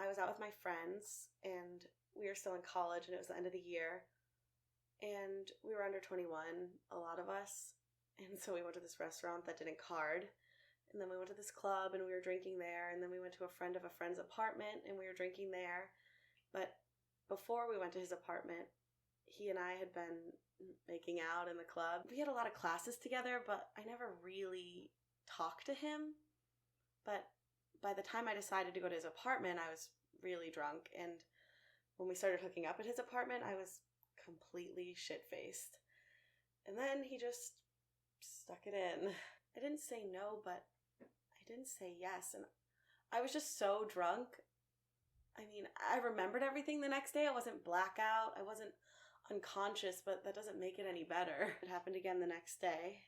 I was out with my friends, and we were still in college, and it was the end of the year, and we were under 21, a lot of us, and so we went to this restaurant that didn't card, and then we went to this club, and we were drinking there, and then we went to a friend of a friend's apartment, and we were drinking there. But before we went to his apartment, he and I had been making out in the club. We had a lot of classes together, but I never really talked to him. But by the time I decided to go to his apartment, I was really drunk, and when we started hooking up at his apartment, I was completely shit-faced. And then he just stuck it in. I didn't say no, but I didn't say yes, and I was just so drunk. I mean, I remembered everything the next day. I wasn't blackout. I wasn't unconscious, but that doesn't make it any better. It happened again the next day.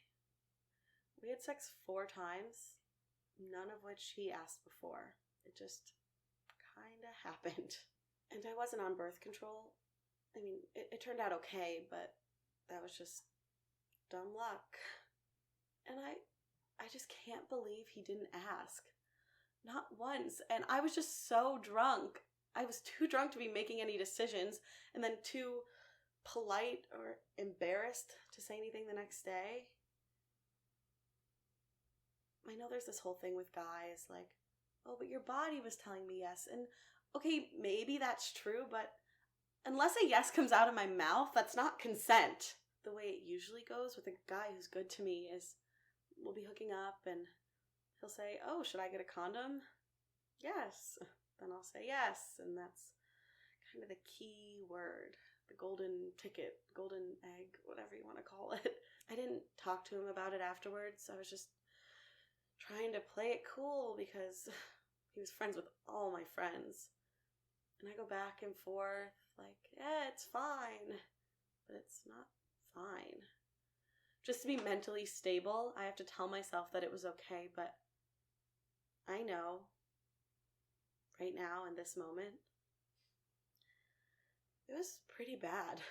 We had sex 4 times, none of which he asked before. It just kind of happened. And I wasn't on birth control. I mean, it turned out okay, but that was just dumb luck. And I just can't believe he didn't ask. Not once. And I was just so drunk. I was too drunk to be making any decisions, and then too polite or embarrassed to say anything the next day. I know there's this whole thing with guys, like, oh, but your body was telling me yes. And okay, maybe that's true, but unless a yes comes out of my mouth, that's not consent. The way it usually goes with a guy who's good to me is we'll be hooking up and he'll say, oh, should I get a condom? Yes. Then I'll say yes. And that's kind of the key word, the golden ticket, golden egg, whatever you want to call it. I didn't talk to him about it afterwards. I was just trying to play it cool because he was friends with all my friends. And I go back and forth like, yeah, it's fine. But it's not fine. Just to be mentally stable, I have to tell myself that it was okay, but I know right now in this moment, it was pretty bad.